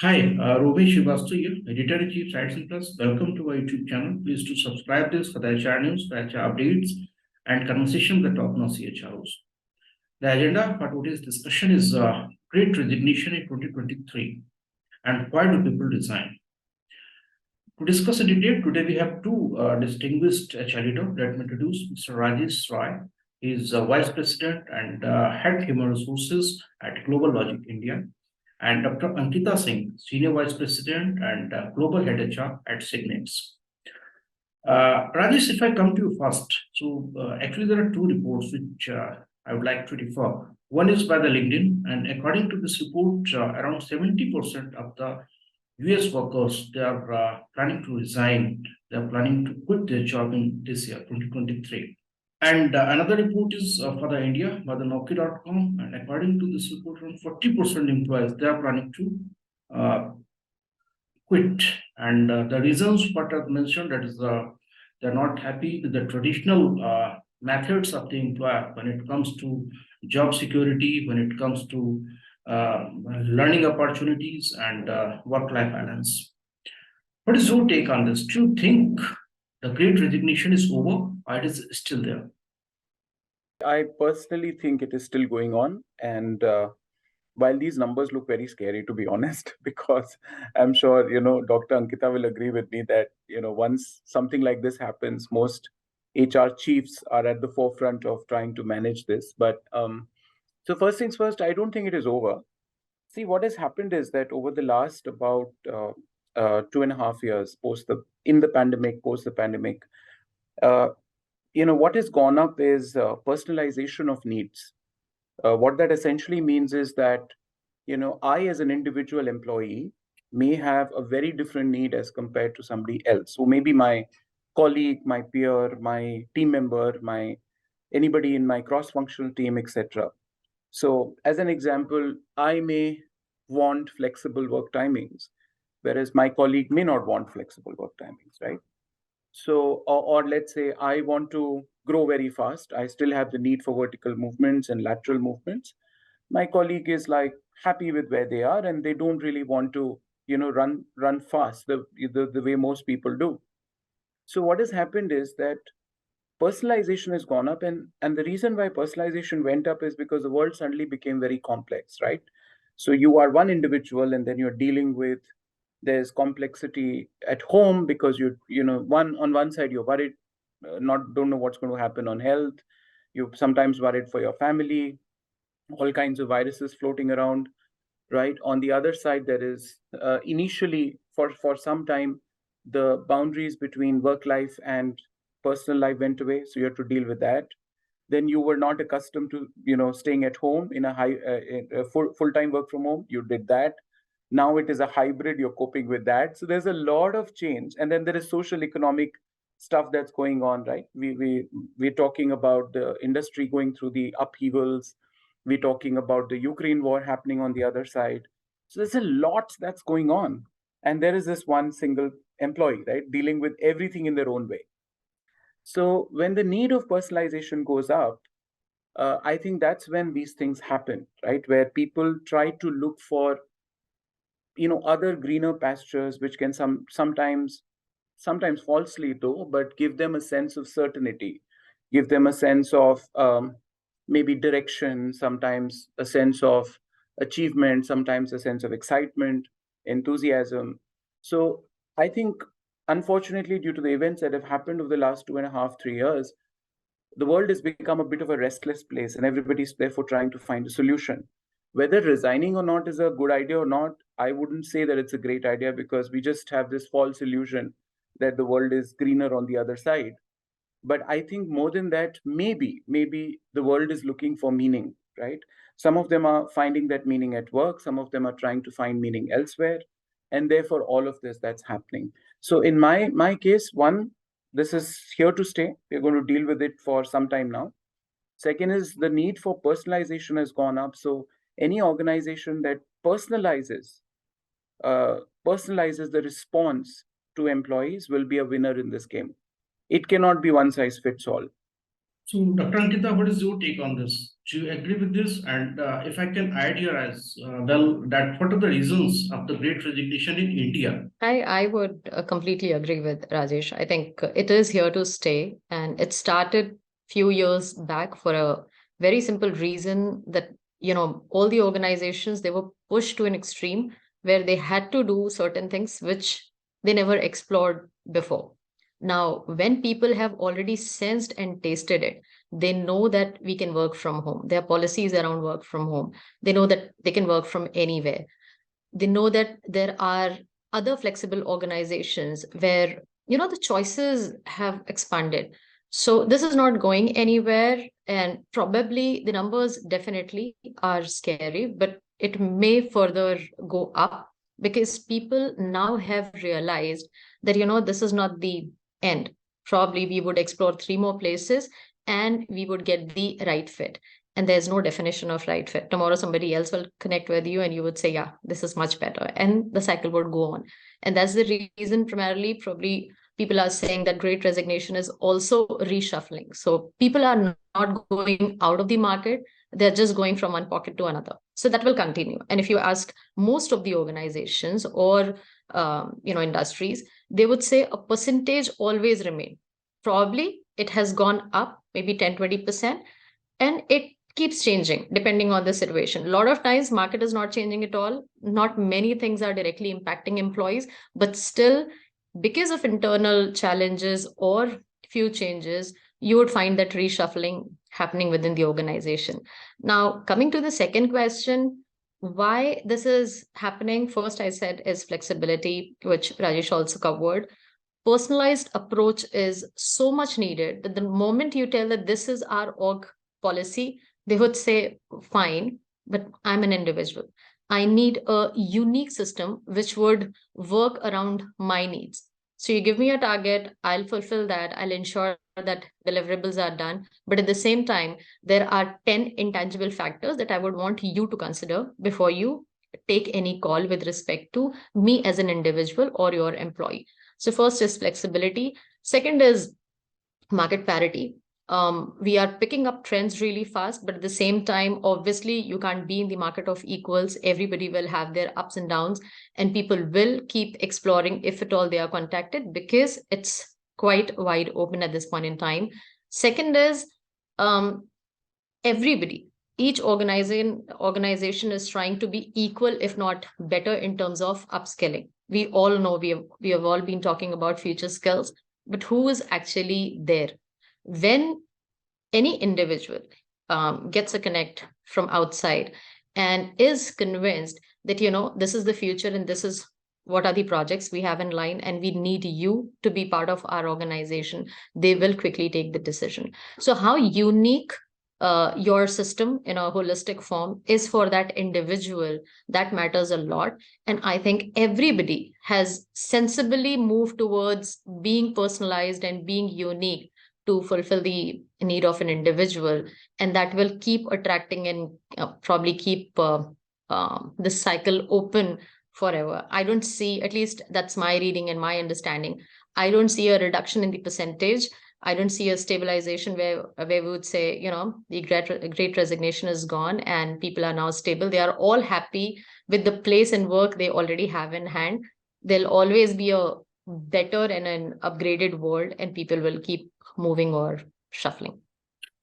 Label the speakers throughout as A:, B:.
A: Hi, Rohit Srivastav here, Editor-in-Chief SightsIn Plus. Welcome to our YouTube channel. Please do subscribe this for the HR news, for HR updates, and conversation with the top-notch CHROs. The agenda for today's discussion is Great Resignation in 2023 and why do people resign? To discuss in detail, today we have two distinguished HR leaders. Let me introduce Mr. Rajesh Rai. He is Vice President and Head Human Resources at Global Logic India, and Dr. Ankita Singh, Senior Vice President and Global Head HR at Signets. Rajesh, if I come to you first, actually there are two reports which I would like to refer. One is by the LinkedIn, and according to this report, around 70% of the US workers, they are planning to resign. They are planning to quit their job in this year, 2023. And another report is for the India by the Nokia.com, and according to this report, around 40% employees they are planning to quit. And the reasons what I've mentioned, that is they're not happy with the traditional methods of the employer when it comes to job security, when it comes to learning opportunities and work-life balance. What is your take on this? Do you think the Great Resignation is over, or it is still there?
B: I personally think it is still going on. And while these numbers look very scary, to be honest, because I'm sure, Dr. Ankita will agree with me that, once something like this happens, most HR chiefs are at the forefront of trying to manage this. But so first things first, I don't think it is over. See, what has happened is that over the last about 2.5 years, post the pandemic, what has gone up is personalization of needs. What that essentially means is that, I as an individual employee may have a very different need as compared to somebody else. So maybe my colleague, my peer, my team member, anybody in my cross-functional team, etc. So as an example, I may want flexible work timings, whereas my colleague may not want flexible work timings, right? So, or let's say I want to grow very fast. I still have the need for vertical movements and lateral movements. My colleague is like happy with where they are, and they don't really want to, run fast the way most people do. So what has happened is that personalization has gone up, and the reason why personalization went up is because the world suddenly became very complex, right? So you are one individual, and then you're dealing with, there's complexity at home because on one side you're worried, don't know what's going to happen on health. You're sometimes worried for your family, all kinds of viruses floating around, right? On the other side, there is initially for some time the boundaries between work life and personal life went away, so you have to deal with that. Then you were not accustomed to staying at home in a full-time work from home. You did that. Now it is a hybrid. You're coping with that. So there's a lot of change, and then there is social economic stuff that's going on, right? We're talking about the industry going through the upheavals. We're talking about the Ukraine war happening on the other side. So there's a lot that's going on, and there is this one single employee, right, dealing with everything in their own way. So when the need of personalization goes up, I think that's when these things happen, right? Where people try to look for, other greener pastures, which can sometimes falsely though, but give them a sense of certainty, give them a sense of maybe direction, sometimes a sense of achievement, sometimes a sense of excitement, enthusiasm. So I think, unfortunately, due to the events that have happened over the last 2.5, 3 years, the world has become a bit of a restless place, and everybody's therefore trying to find a solution. Whether resigning or not is a good idea or not, I wouldn't say that it's a great idea, because we just have this false illusion that the world is greener on the other side. But I think more than that, maybe the world is looking for meaning, right? Some of them are finding that meaning at work, some of them are trying to find meaning elsewhere, and therefore all of this that's happening. So in my case, one, this is here to stay. We're going to deal with it for some time now. Second is the need for personalization has gone up. So any organization that personalizes the response to employees will be a winner in this game. It cannot be one size fits all.
A: So, Dr. Ankita, what is your take on this? Do you agree with this? And if I can add here as well, that what are the reasons of the Great Resignation in India?
C: I would completely agree with Rajesh. I think it is here to stay, and it started few years back for a very simple reason that all the organizations, they were pushed to an extreme where they had to do certain things which they never explored before. Now, when people have already sensed and tasted it, they know that we can work from home. There are policies around work from home. They know that they can work from anywhere. They know that there are other flexible organizations where the choices have expanded. So this is not going anywhere, and probably the numbers definitely are scary, but it may further go up because people now have realized that this is not the end. Probably we would explore three more places and we would get the right fit. And there's no definition of right fit. Tomorrow somebody else will connect with you and you would say, yeah, this is much better, and the cycle would go on. And that's the reason primarily probably people are saying that Great Resignation is also reshuffling. So people are not going out of the market, they're just going from one pocket to another. So that will continue. And if you ask most of the organizations or industries, they would say a percentage always remain. Probably it has gone up maybe 10-20%, and it keeps changing depending on the situation. A lot of times market is not changing at all, not many things are directly impacting employees, but still, because of internal challenges or few changes, you would find that reshuffling happening within the organization. Now, coming to the second question, why this is happening, first I said is flexibility, which Rajesh also covered. Personalized approach is so much needed that the moment you tell that this is our org policy, they would say, fine, but I'm an individual. I need a unique system which would work around my needs. So you give me a target, I'll fulfill that, I'll ensure that deliverables are done. But at the same time, there are 10 intangible factors that I would want you to consider before you take any call with respect to me as an individual or your employee. So first is flexibility. Second is market parity. We are picking up trends really fast, but at the same time, obviously, you can't be in the market of equals. Everybody will have their ups and downs, and people will keep exploring if at all they are contacted, because it's quite wide open at this point in time. Second is everybody, each organization is trying to be equal, if not better, in terms of upskilling. We all know we have all been talking about future skills, but who is actually there? When any individual gets a connect from outside and is convinced that this is the future and this is what are the projects we have in line and we need you to be part of our organization, they will quickly take the decision. So how unique your system in a holistic form is for that individual, that matters a lot. And I think everybody has sensibly moved towards being personalized and being unique to fulfill the need of an individual, and that will keep attracting and probably keep this cycle open forever. I don't see, at least that's my reading and my understanding, I don't see a reduction in the percentage. I don't see a stabilization where we would say, the great resignation is gone and people are now stable. They are all happy with the place and work they already have in hand. There'll always be a better and an upgraded world, and people will keep moving or shuffling.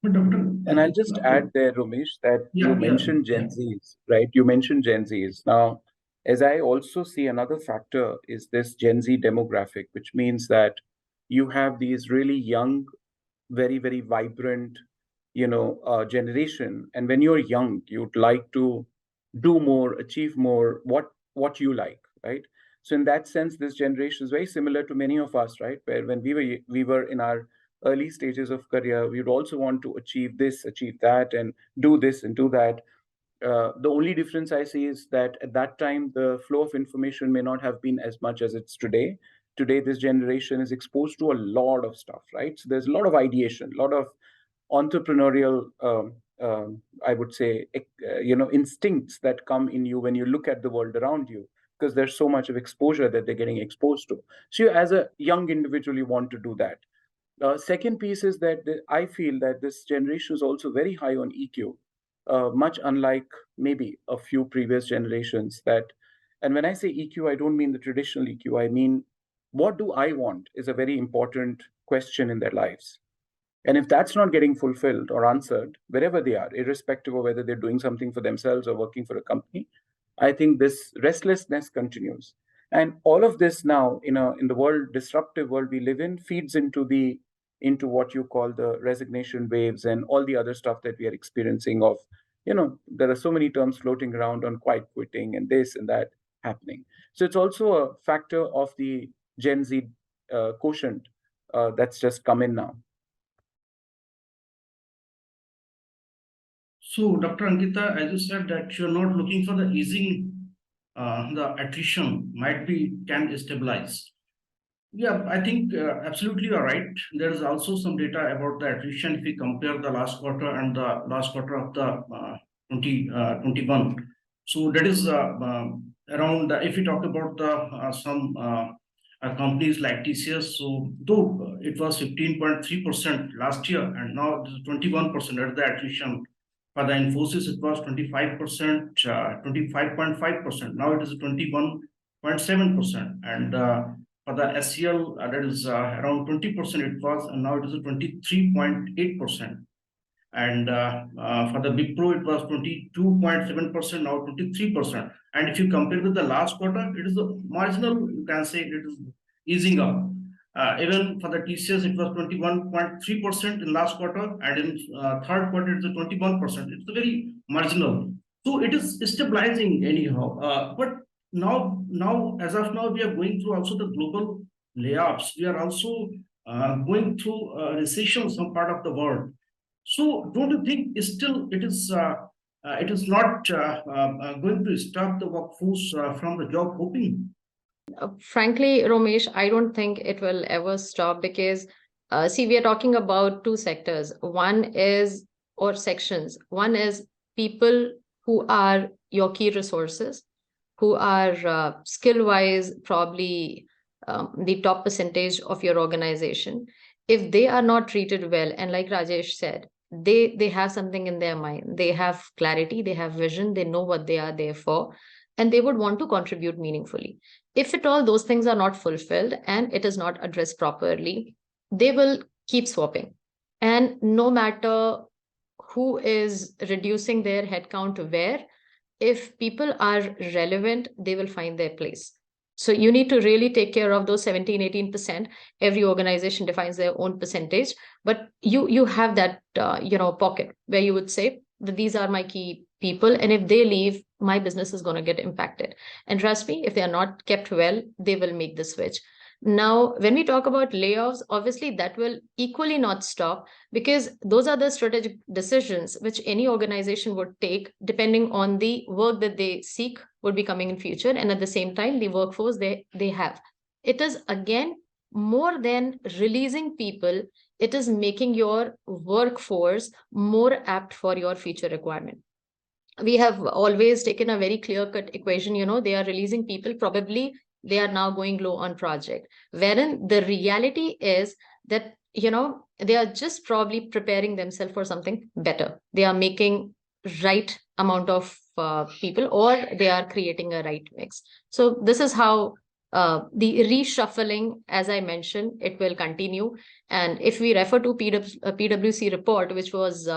A: But Doctor,
B: And I'll just add there, Ramesh, that
A: Yeah,
B: you
A: yeah.
B: mentioned Gen Zs, right? You mentioned Gen Zs. Now, as I also see, another factor is this Gen Z demographic, which means that you have these really young, very, very vibrant, generation. And when you're young, you'd like to do more, achieve more, what you like, right? So in that sense, this generation is very similar to many of us, right? Where when we were in our early stages of career, we would also want to achieve this, achieve that, and do this and do that. The only difference I see is that at that time, the flow of information may not have been as much as it's today. Today, this generation is exposed to a lot of stuff, right? So there's a lot of ideation, a lot of entrepreneurial, I would say, instincts that come in you when you look at the world around you, because there's so much of exposure that they're getting exposed to. So you, as a young individual, you want to do that. Second piece is that I feel that this generation is also very high on EQ, much unlike maybe a few previous generations. And when I say EQ, I don't mean the traditional EQ. I mean, what do I want is a very important question in their lives. And if that's not getting fulfilled or answered, wherever they are, irrespective of whether they're doing something for themselves or working for a company, I think this restlessness continues. And all of this now, in the disruptive world we live in, feeds into what you call the resignation waves and all the other stuff that we are experiencing of, there are so many terms floating around on quiet quitting and this and that happening. So it's also a factor of the Gen Z quotient that's just come in now.
A: So, Dr. Ankita, as you said that you're not looking for the easing, the attrition can stabilize. Yeah, I think absolutely you're right. There is also some data about the attrition if we compare the last quarter and the last quarter of the 2021. So that is around, if we talk about the some companies like TCS, so though it was 15.3% last year and now it is 21% at the attrition. For the Infosys, it was 25%, 25.5%. Now it is 21.7%. And for the SCL, that is around 20% it was, and now it is 23.8%. And for the Wipro, it was 22.7%, now 23%. And if you compare with the last quarter, it is a marginal, you can say it is easing up. Even for the TCS, it was 21.3% in last quarter, and in third quarter, it's a 21%. It's a very marginal. So it is stabilizing anyhow. But now, as of now, we are going through also the global layoffs. We are also going through a recession in some part of the world. So don't you think it is not going to stop the workforce from the job hopping?
C: Frankly, Romesh, I don't think it will ever stop because, see, we are talking about two sectors. One is, or sections. One is people who are your key resources, who are skill-wise probably the top percentage of your organization. If they are not treated well, and like Rajesh said, they have something in their mind. They have clarity, they have vision, they know what they are there for, and they would want to contribute meaningfully. If at all those things are not fulfilled and it is not addressed properly, they will keep swapping. And no matter who is reducing their headcount where, if people are relevant, they will find their place. So you need to really take care of those 17, 18%. Every organization defines their own percentage, but you have that pocket where you would say that these are my key people, and if they leave, my business is going to get impacted. And trust me, if they are not kept well, they will make the switch. Now, when we talk about layoffs, obviously that will equally not stop, because those are the strategic decisions which any organization would take depending on the work that they seek would be coming in future, and at the same time the workforce they have. It is again more than releasing people, it is making your workforce more apt for your future requirement. We have always taken a very clear-cut equation, they are releasing people, probably they are now going low on project, wherein the reality is that they are just probably preparing themselves for something better. They are making right amount of people, or they are creating a right mix. So this is how the reshuffling, as I mentioned, it will continue. And if we refer to PwC report, which was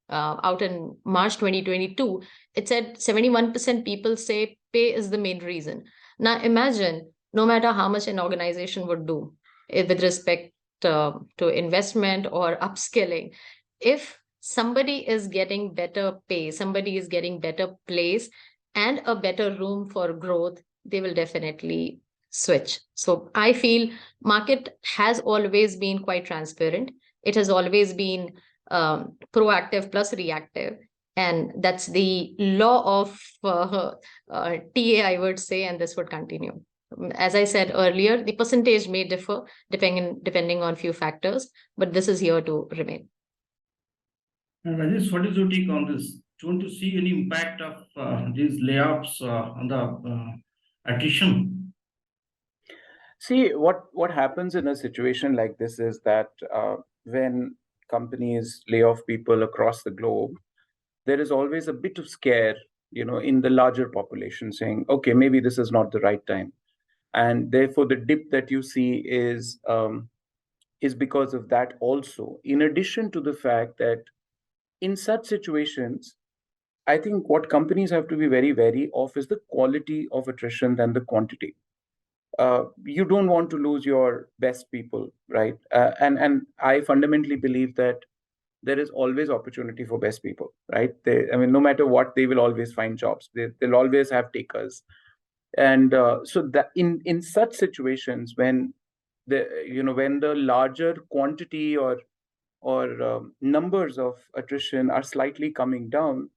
C: out in March 2022, it said 71% people say pay is the main reason. Now imagine, no matter how much an organization would do with respect to investment or upskilling, if somebody is getting better pay, somebody is getting better place and a better room for growth, they will definitely switch. So I feel market has always been quite transparent. It has always been proactive plus reactive. And that's the law of TA, I would say, and this would continue. As I said earlier, the percentage may differ depending on few factors, but this is here to remain.
A: And Rajesh, what is your take on this? Do you want to see any impact of these layoffs on the attrition?
B: See, what happens in a situation like this is that when companies lay off people across the globe, there is always a bit of scare, in the larger population saying, okay, maybe this is not the right time. And therefore, the dip that you see is because of that also. In addition to the fact that in such situations, I think what companies have to be very wary of is the quality of attrition than the quantity. You don't want to lose your best people, right? And I fundamentally believe that there is always opportunity for best people, right? I mean, no matter what, they will always find jobs. They'll always have takers, and so that in such situations when when the larger quantity or numbers of attrition are slightly coming down,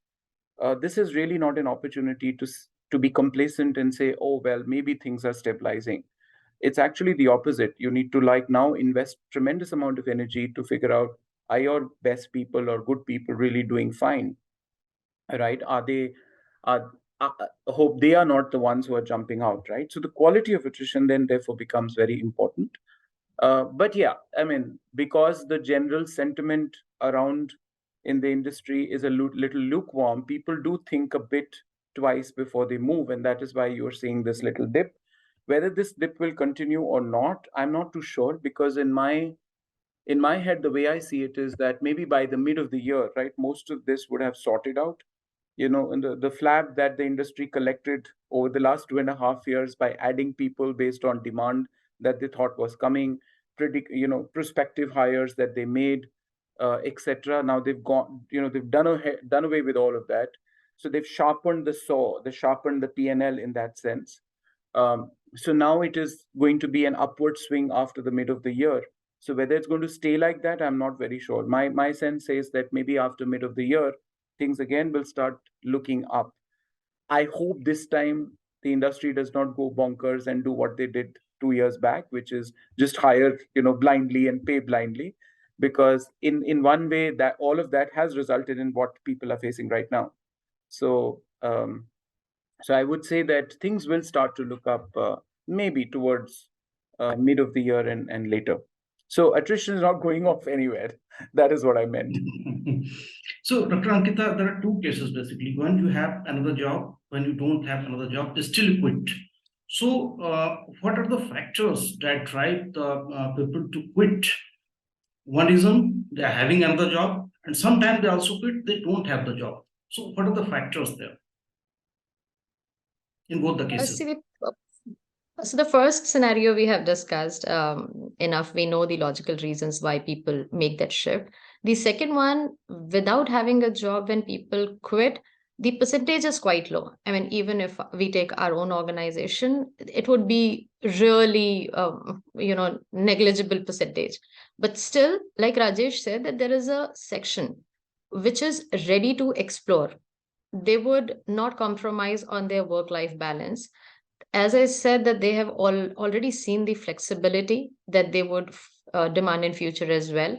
B: this is really not an opportunity to be complacent and say, oh well, maybe things are stabilizing. It's actually the opposite. You need to now invest tremendous amount of energy to figure out, are your best people or good people really doing fine, right? Are they hope they are not the ones who are jumping out, right? So the quality of attrition then therefore becomes very important. But yeah, I mean, because the general sentiment around in the industry is a little lukewarm, people do think a bit twice before they move, and that is why you're seeing this little dip. Whether this dip will continue or not, I'm not too sure, because in my head, the way I see it is that maybe by the mid of the year, right, most of this would have sorted out. And the flab that the industry collected over the last 2.5 years by adding people based on demand that they thought was coming, prospective hires that they made, etc. Now they've gone, they've done away with all of that. So they've sharpened the saw, they sharpened the P&L in that sense. So now it is going to be an upward swing after the mid of the year. So whether it's going to stay like that, I'm not very sure. My sense says that maybe after mid of the year, things again will start looking up. I hope this time the industry does not go bonkers and do what they did 2 years back, which is just hire, blindly and pay blindly, because in one way that all of that has resulted in what people are facing right now. So so I would say that things will start to look up maybe towards mid of the year and later. So attrition is not going off anywhere. That is what I meant.
A: So, Dr. Ankita, there are two cases basically. When you have another job, when you don't have another job, still you quit. So, what are the factors that drive the people to quit? One reason, they are having another job, and sometimes they also quit, they don't have the job. So, what are the factors there in both the cases?
C: So the first scenario we have discussed enough. We know the logical reasons why people make that shift. The second one, without having a job, when people quit, the percentage is quite low. I mean, even if we take our own organization, it would be really, negligible percentage. But still, like Rajesh said, that there is a section which is ready to explore. They would not compromise on their work-life balance. As I said, that they have already seen the flexibility that they would demand in future as well.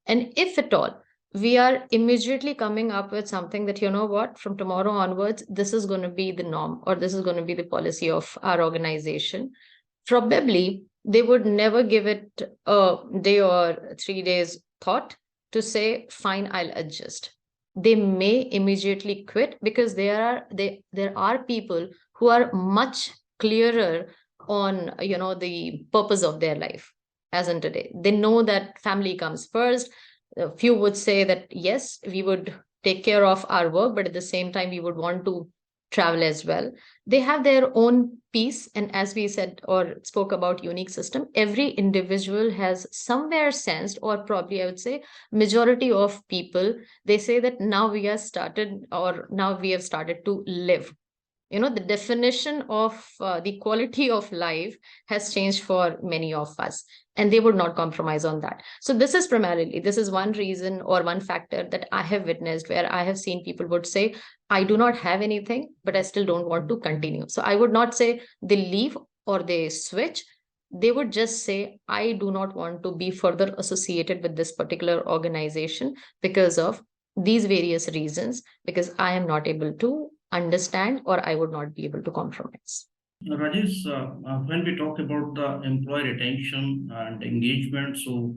C: And if at all, we are immediately coming up with something that, what, from tomorrow onwards, this is going to be the norm, or this is going to be the policy of our organization. Probably they would never give it a day or 3 days thought to say, fine, I'll adjust. They may immediately quit, because there are people who are much clearer on the purpose of their life as in today. They know that family comes first. A few would say that yes, we would take care of our work, but at the same time we would want to travel as well. They have their own piece, and as we said or spoke about unique system, every individual has somewhere sensed, or probably I would say majority of people, they say that now we have started to live. The definition of the quality of life has changed for many of us, and they would not compromise on that. So this is one reason or one factor that I have witnessed, where I have seen people would say, I do not have anything, but I still don't want to continue. So I would not say they leave or they switch. They would just say, I do not want to be further associated with this particular organization because of these various reasons, because I am not able to understand, or I would not be able to compromise.
A: Rajesh, when we talk about the employee retention and engagement, so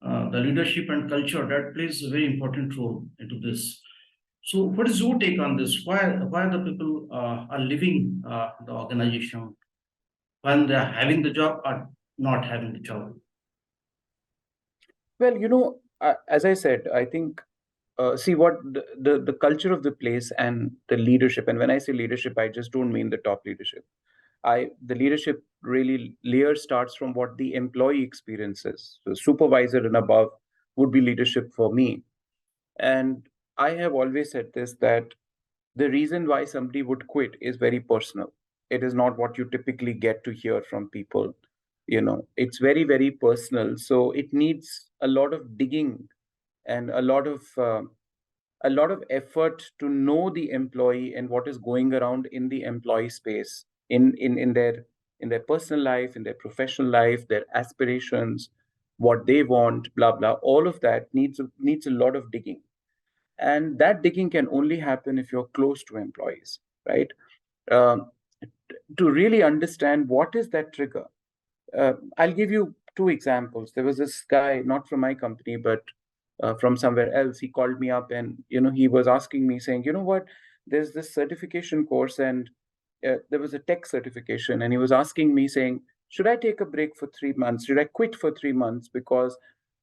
A: the leadership and culture that plays a very important role into this. So, what is your take on this? Why the people are leaving the organization when they are having the job or not having the job?
B: Well, as I said, I think see what the culture of the place and the leadership. And when I say leadership, I just don't mean the top leadership. The leadership really layer starts from what the employee experiences. So supervisor and above would be leadership for me. And I have always said this, that the reason why somebody would quit is very personal. It is not what you typically get to hear from people. It's very, very personal. So it needs a lot of digging and a lot of effort to know the employee and what is going around in the employee space, in their personal life, in their professional life, their aspirations, what they want, blah blah. All of that needs a lot of digging, and that digging can only happen if you're close to employees, right? Um, to really understand what is that trigger. I'll give you two examples. There was this guy, not from my company, but from somewhere else. He called me up, and he was asking me, saying, "You know what? There's this certification course, and there was a tech certification." And he was asking me, saying, "Should I take a break for 3 months? Should I quit for 3 months? Because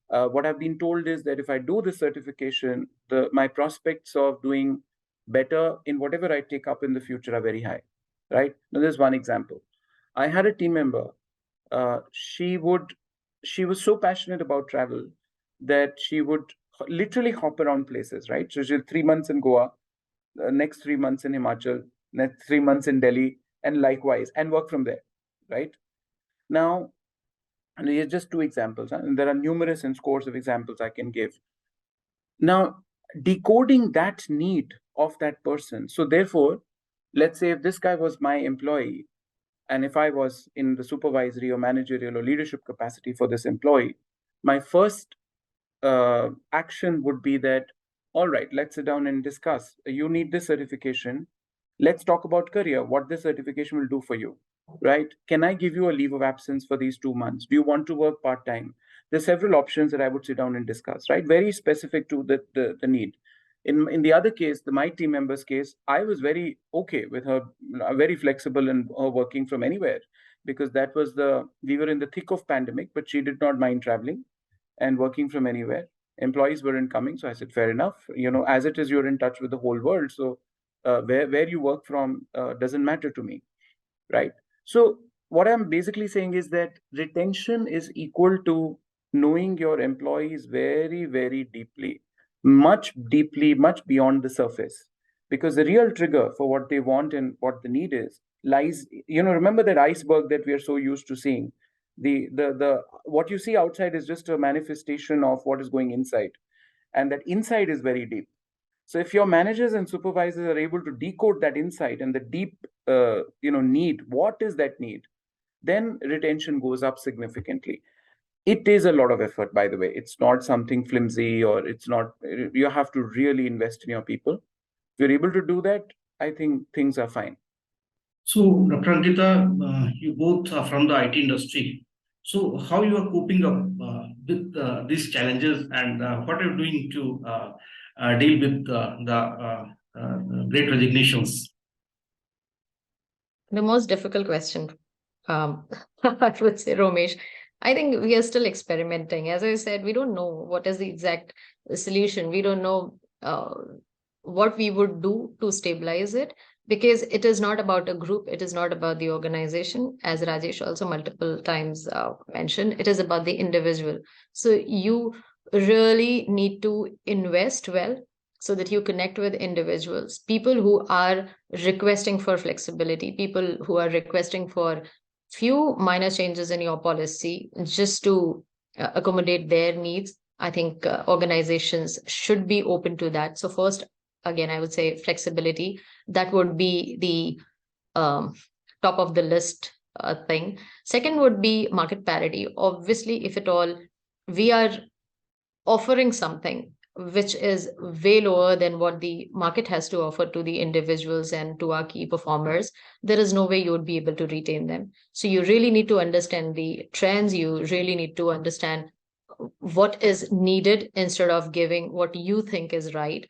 B: what I've been told is that if I do the certification, my prospects of doing better in whatever I take up in the future are very high." Right? Now, there's one example. I had a team member. She was so passionate about travel that she would literally hop around places, right? So she'll 3 months in Goa, next 3 months in Himachal, next 3 months in Delhi, and likewise, and work from there, right? Now, and here's just two examples, and there are numerous and scores of examples I can give. Now, decoding that need of that person. So therefore, let's say if this guy was my employee, and if I was in the supervisory or managerial or leadership capacity for this employee, my first action would be that, all right, let's sit down and discuss. You need this certification. Let's talk about career, what this certification will do for you, right? Can I give you a leave of absence for these 2 months? Do you want to work part time? There's several options that I would sit down and discuss, right? Very specific to the need. In the other case, my team member's case, I was very okay with her, very flexible in her working from anywhere, because we were in the thick of pandemic, but she did not mind traveling and working from anywhere. Employees weren't coming, so I said, fair enough. As it is, you're in touch with the whole world, so where you work from doesn't matter to me, right? So what I'm basically saying is that retention is equal to knowing your employees very, very deeply, much beyond the surface, because the real trigger for what they want and what the need is lies. Remember that iceberg that we are so used to seeing. The what you see outside is just a manifestation of what is going inside, and that inside is very deep. So if your managers and supervisors are able to decode that insight and the deep need, what is that need, then retention goes up significantly. It is a lot of effort, by the way. It's not something flimsy, or it's not. You have to really invest in your people. If you're able to do that, I think things are fine.
A: So, Dr. Ankita, you both are from the IT industry. So, how you are coping up with these challenges, and what are you doing to deal with the Great Resignations?
C: The most difficult question, I would say, Romesh. I think we are still experimenting. As I said, we don't know what is the exact solution. We don't know what we would do to stabilize it, because it is not about a group. It is not about the organization, as Rajesh also multiple times mentioned. It is about the individual. So you really need to invest well so that you connect with individuals, people who are requesting for flexibility, people who are requesting for few minor changes in your policy just to accommodate their needs. I think organizations should be open to that. So first, again, I would say flexibility. That would be the top of the list thing. Second would be market parity. Obviously, if at all we are offering something which is way lower than what the market has to offer to the individuals and to our key performers, there is no way you would be able to retain them. So you really need to understand the trends. You really need to understand what is needed instead of giving what you think is right.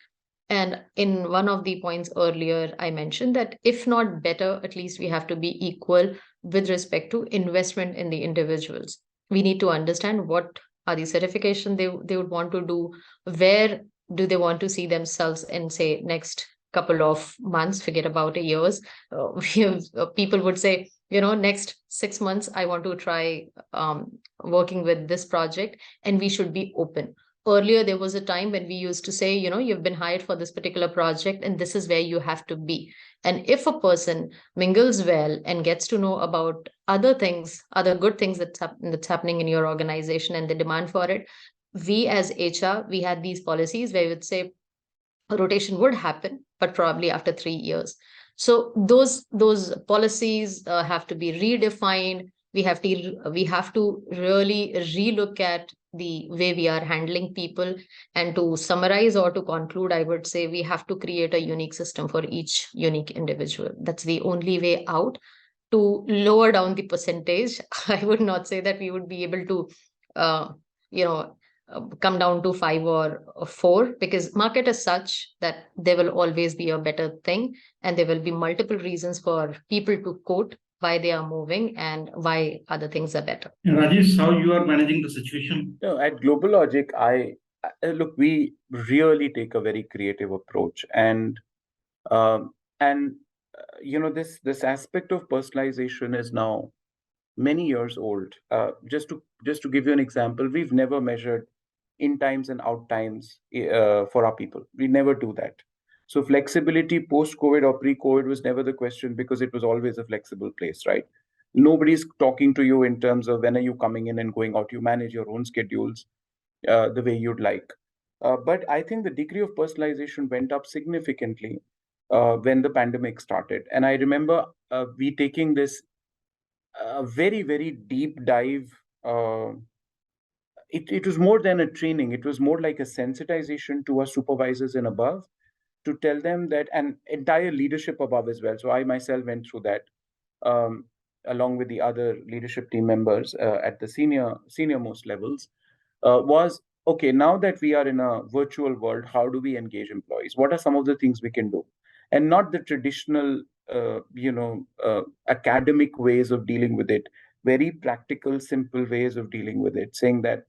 C: And in one of the points earlier, I mentioned that if not better, at least we have to be equal with respect to investment in the individuals. We need to understand what are the certification they would want to do, where do they want to see themselves in, say, next couple of months, forget about a years. People would say, next 6 months, I want to try working with this project, and we should be open. Earlier, there was a time when we used to say, you've been hired for this particular project and this is where you have to be. And if a person mingles well and gets to know about other things, other good things that's happening in your organization and the demand for it, we as HR, we had these policies where we would say a rotation would happen, but probably after 3 years. So those policies have to be redefined. We have to really relook at the way we are handling people. And to summarize or to conclude, I would say we have to create a unique system for each unique individual. That's the only way out to lower down the percentage. I would not say that we would be able to, come down to 5 or 4, because market is such that there will always be a better thing, and there will be multiple reasons for people to quote why they are moving and why other things are better.
A: Rajesh, how you are managing the situation?
B: At Global Logic, look, we really take a very creative approach, and this aspect of personalization is now many years old. Just to give you an example, we've never measured in times and out times for our people. We never do that. So flexibility post-COVID or pre-COVID was never the question, because it was always a flexible place, right? Nobody's talking to you in terms of when are you coming in and going out. You manage your own schedules the way you'd like. But I think the degree of personalization went up significantly when the pandemic started. And I remember we taking this very, very deep dive. It was more than a training. It was more like a sensitization to our supervisors and above, to tell them that, and entire leadership above as well. So I myself went through that along with the other leadership team members at the senior most levels. Was okay, now that we are in a virtual world, how do we engage employees? What are some of the things we can do? And not the traditional academic ways of dealing with it. Very practical, simple ways of dealing with it, saying that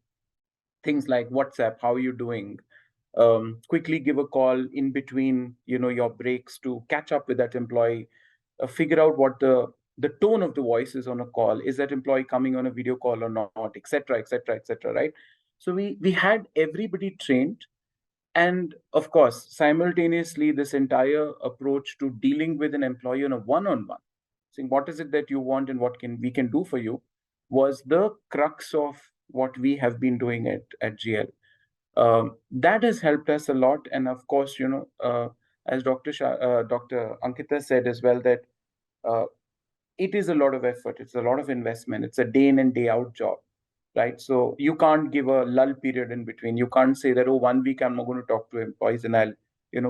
B: things like WhatsApp, how are you doing? Quickly give a call in between your breaks to catch up with that employee, figure out what the tone of the voice is on a call. Is that employee coming on a video call or not, etc., right? So we had everybody trained. And of course, simultaneously, this entire approach to dealing with an employee on a one-on-one, saying what is it that you want and what we can do for you, was the crux of what we have been doing at GL. That has helped us a lot. And of course, as Dr. Ankita said as well, that it is a lot of effort. It's a lot of investment. It's a day in and day out job, right? So you can't give a lull period in between. You can't say that, 1 week I'm not going to talk to employees and I'll,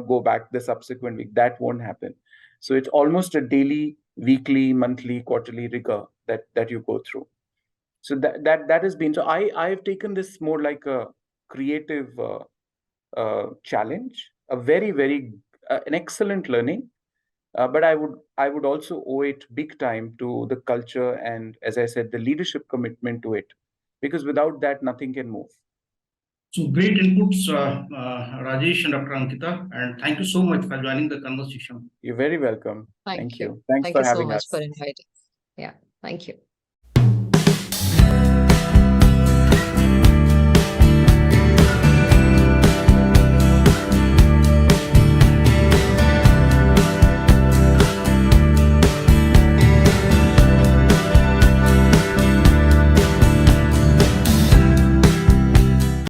B: go back the subsequent week. That won't happen. So it's almost a daily, weekly, monthly, quarterly rigor that you go through. So that has been, so I've taken this more like a creative challenge, a very, very an excellent learning. But I would also owe it big time to the culture and, as I said, the leadership commitment to it, because without that, nothing can move.
A: So great inputs, Rajesh and Dr. Ankita, and thank you so much for joining the conversation.
B: You're very welcome.
C: Thank you.
B: Thanks for having us.
C: Thank you so much for inviting. Yeah, thank you.